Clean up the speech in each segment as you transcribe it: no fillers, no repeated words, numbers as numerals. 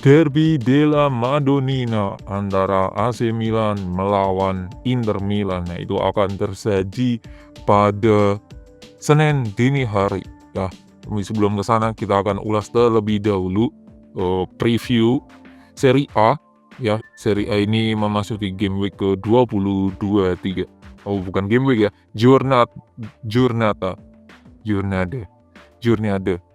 Derby della Madonnina antara AC Milan melawan Inter Milan. Nah, itu akan terjadi pada Senin dini hari ya. Tapi sebelum ke sana kita akan ulas terlebih dahulu preview Serie A ya. Serie A ini memasuki game week ke-22-23. Oh, bukan game week ya. Giornate.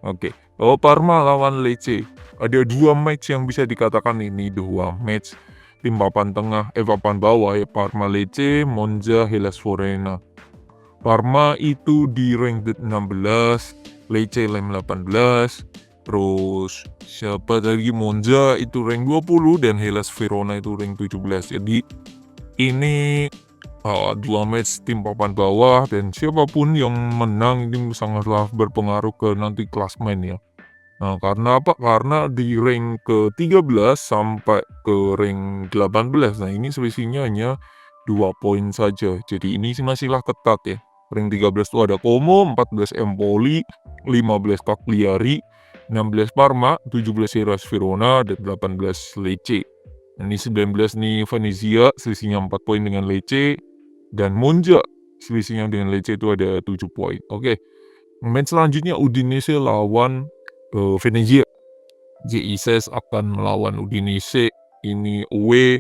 Oke. Oh, Parma lawan Lecce. Ada dua match yang bisa dikatakan ini dua match tim papan tengah, papan bawah ya. Parma Lecce, Monza Hellas Verona. Parma itu di rank 16, Lecce rank 18, terus siapa lagi, Monza itu rank 20 dan Hellas Verona itu rank 17. Jadi ini dua match tim papan bawah dan siapapun yang menang ini sangatlah berpengaruh ke nanti klasmen ya. Nah, karena apa? Karena di rank ke-13 sampai ke rank 18. Nah, ini selisihnya hanya 2 poin saja. Jadi ini masihlah ketat ya. Rank 13 itu ada Como, 14 Empoli, 15 Cagliari, 16 Parma, 17 Hellas Verona, dan 18 Lecce. Nah, ini 19 nih Venezia, selisihnya 4 poin dengan Lecce, dan Monza selisihnya dengan Lecce itu ada 7 poin. Oke. Match selanjutnya Udinese lawan Venezia. JICS akan melawan Udinese. Ini away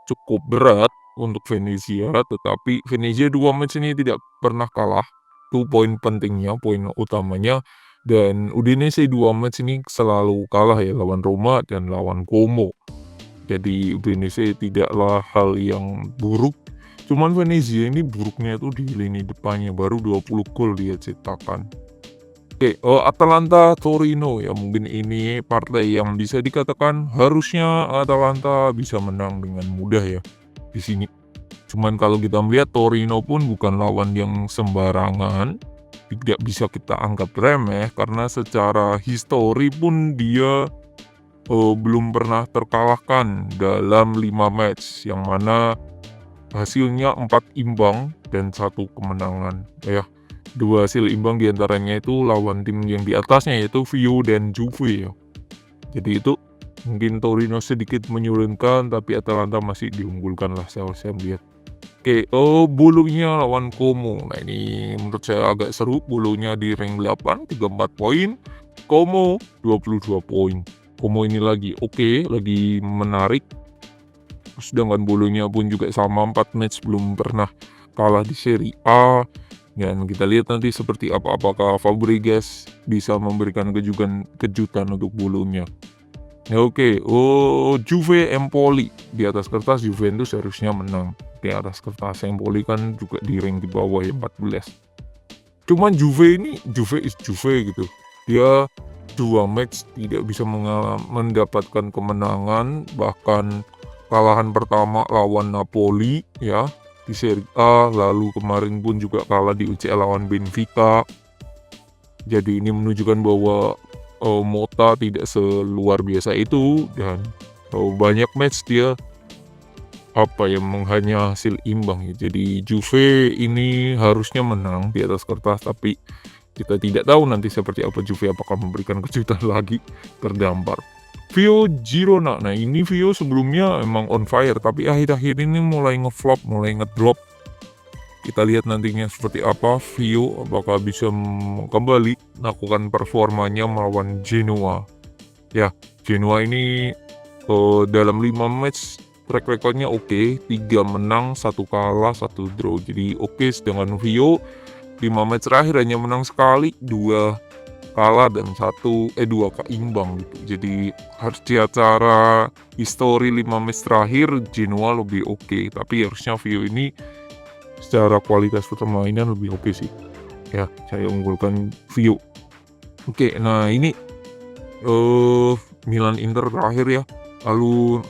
cukup berat untuk Venezia, tetapi Venezia 2 match ini tidak pernah kalah. Itu poin pentingnya, poin utamanya. Dan Udinese 2 match ini selalu kalah ya, lawan Roma dan lawan Como. Jadi Udinese tidaklah hal yang buruk. Cuman Venezia ini buruknya itu di lini depannya, baru 20 gol dia cetakan. Oke, Atalanta Torino ya, mungkin ini partai yang bisa dikatakan harusnya Atalanta bisa menang dengan mudah ya di sini. Cuman kalau kita melihat Torino pun bukan lawan yang sembarangan, tidak bisa kita anggap remeh karena secara histori pun dia belum pernah terkalahkan dalam 5 match, yang mana hasilnya 4 imbang dan 1 kemenangan ya. 2 hasil imbang diantaranya itu lawan tim yang di atasnya, yaitu Vio dan Juve ya. Jadi itu mungkin Torino sedikit menyulitkan, tapi Atalanta masih diunggulkan lah saya melihat. Oke, Bolonya lawan Como. Nah, ini menurut saya agak seru. Bolonya di rank 8, 34 poin. Como 22 poin. Como ini lagi lagi menarik. Sedangkan Bolonya pun juga sama, 4 match belum pernah kalah di Serie A. Dan kita lihat nanti seperti apa, apakah Fabregas bisa memberikan kejutan untuk Bolonya. Ya, oke. Juve Empoli. Di atas kertas Juventus harusnya menang. Di atas kertas Empoli kan juga di rank di bawah ya, 14. Cuman Juve is Juve gitu. Dia 2 match tidak bisa mendapatkan kemenangan, bahkan kalahan pertama lawan Napoli ya di Serie A, lalu kemarin pun juga kalah di UCL lawan Benfica. Jadi ini menunjukkan bahwa Mota tidak seluar biasa itu, dan banyak match dia hanya hasil imbang ya. Jadi Juve ini harusnya menang di atas kertas, tapi kita tidak tahu nanti seperti apa Juve, apakah memberikan kejutan lagi, terdampar. Vio Girona. Nah, ini Vio sebelumnya emang on fire, tapi akhir-akhir ini mulai ngeflop, mulai ngedrop. Kita lihat nantinya seperti apa Vio, apakah bisa kembali melakukan performanya melawan Genoa. Ya, Genoa ini dalam 5 match track recordnya 3 menang, 1 kalah, 1 draw. Jadi sedangkan Vio 5 match terakhir hanya menang sekali, 2 kalah dan 2 imbang gitu. Jadi harus secara histori 5 match terakhir Genoa lebih tapi harusnya Vio ini secara kualitas permainan lebih sih. Ya, saya unggulkan Vio. Nah ini Milan Inter terakhir ya. Lalu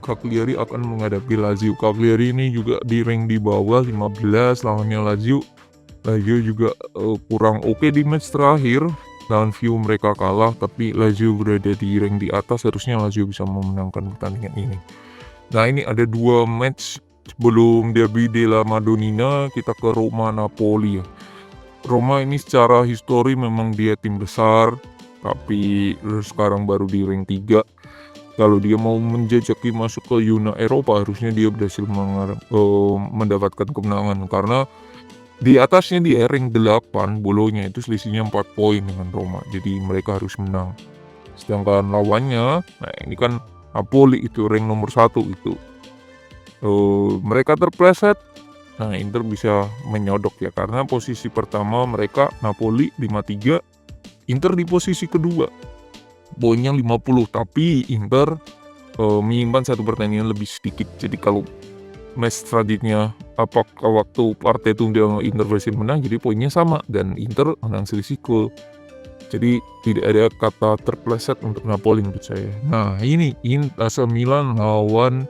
Cagliari akan menghadapi Lazio. Cagliari ini juga di rank di bawah 15 lawannya Lazio. Lazio juga kurang di match terakhir. Lawan Vio mereka kalah, tapi Lazio berada di rank di atas, harusnya Lazio bisa memenangkan pertandingan ini. Nah, ini ada 2 match sebelum Derby della Madonnina. Kita ke Roma Napoli ya. Roma ini secara histori memang dia tim besar, tapi sekarang baru di rank 3. Kalau dia mau menjajaki masuk ke Yuna Eropa, harusnya dia berhasil mendapatkan kemenangan, karena di atasnya dia rank 8, Bolonya itu selisihnya 4 poin dengan Roma, jadi mereka harus menang. Sedangkan lawannya, nah ini kan Napoli itu rank nomor 1 itu. Mereka terpleset, nah Inter bisa menyodok ya, karena posisi pertama mereka Napoli 53, Inter di posisi kedua, poinnya 50, tapi Inter menyimpan satu pertandingan lebih sedikit. Jadi kalau match selanjutnya apakah waktu partai tunda Inter berhasil menang, jadi poinnya sama dan Inter menang selisih gol. Jadi tidak ada kata terpleset untuk Napoli menurut saya. Nah ini AC Milan lawan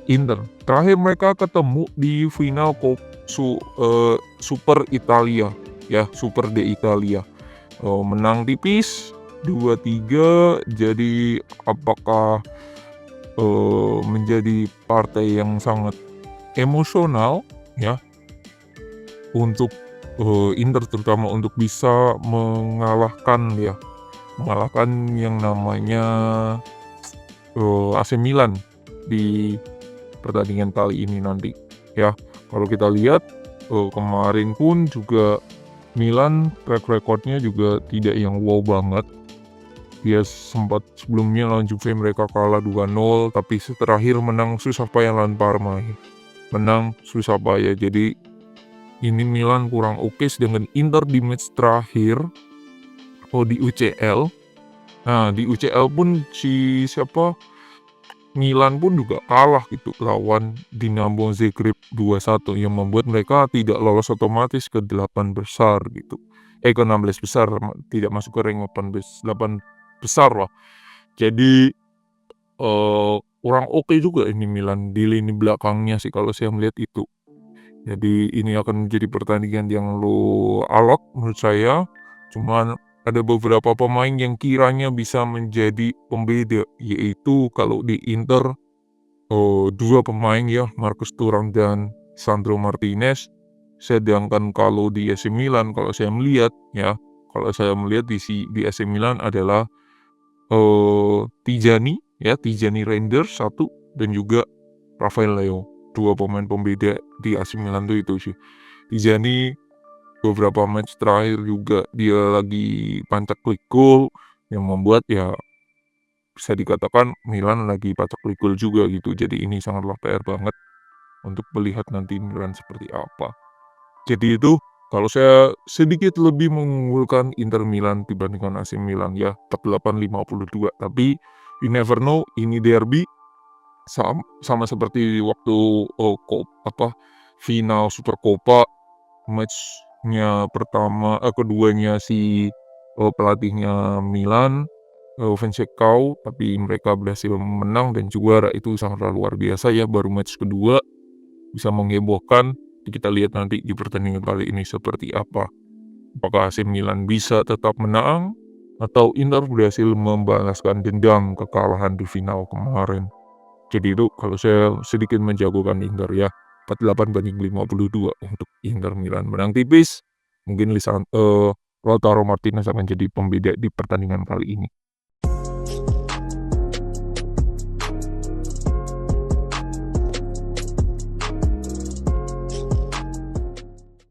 Inter. Terakhir mereka ketemu di final Super Italia ya, Super de Italia. Menang tipis 2-3. Jadi apakah menjadi partai yang sangat emosional ya untuk Inter, terutama untuk bisa mengalahkan yang namanya AC Milan di pertandingan kali ini nanti ya. Kalau kita lihat kemarin pun juga Milan track recordnya juga tidak yang wow banget. Dia sempat sebelumnya lawan Juve mereka kalah 2-0, tapi terakhir menang susah payah lawan Parma. Menang susah payah. Jadi ini Milan kurang oke, sedangkan Inter di match terakhir di UCL. Nah, di UCL pun Milan pun juga kalah gitu lawan Dinamo Zagreb 2-1, yang membuat mereka tidak lolos otomatis ke 8 besar gitu. Ke 16 besar, tidak masuk ke rank 8 besar lah. Jadi kurang oke juga ini Milan di lini belakangnya sih kalau saya melihat itu. Jadi ini akan menjadi pertandingan yang alot menurut saya. Cuman ada beberapa pemain yang kiranya bisa menjadi pembeda, yaitu kalau di Inter dua pemain ya, Marcus Thuram dan Sandro Martinez. Sedangkan kalau di AC Milan, kalau saya melihat di AC Milan adalah Tijani Reinders 1, dan juga Rafael Leao. Dua pemain pembeda di AC Milan tuh itu sih. Tijani beberapa match terakhir juga dia lagi pacak-klik gol, yang membuat ya bisa dikatakan Milan lagi pacak-klik gol juga gitu. Jadi ini sangatlah PR banget untuk melihat nanti Milan seperti apa. Jadi itu kalau saya sedikit lebih mengunggulkan Inter Milan dibandingkan AC Milan ya, 48-52. Tapi you never know, ini derby sama seperti waktu final Super Copa, matchnya keduanya si pelatihnya Milan, Vincecao, tapi mereka berhasil menang dan juara. Itu sangatlah luar biasa ya, baru match kedua bisa menghebohkan. Kita lihat nanti di pertandingan kali ini seperti apa. Apakah AC Milan bisa tetap menang atau Inter berhasil membalaskan dendam kekalahan di final kemarin. Jadi itu kalau saya sedikit menjagokan Inter ya, 48-52 untuk Inter Milan. Menang tipis, mungkin Lautaro Martinez akan jadi pembeda di pertandingan kali ini.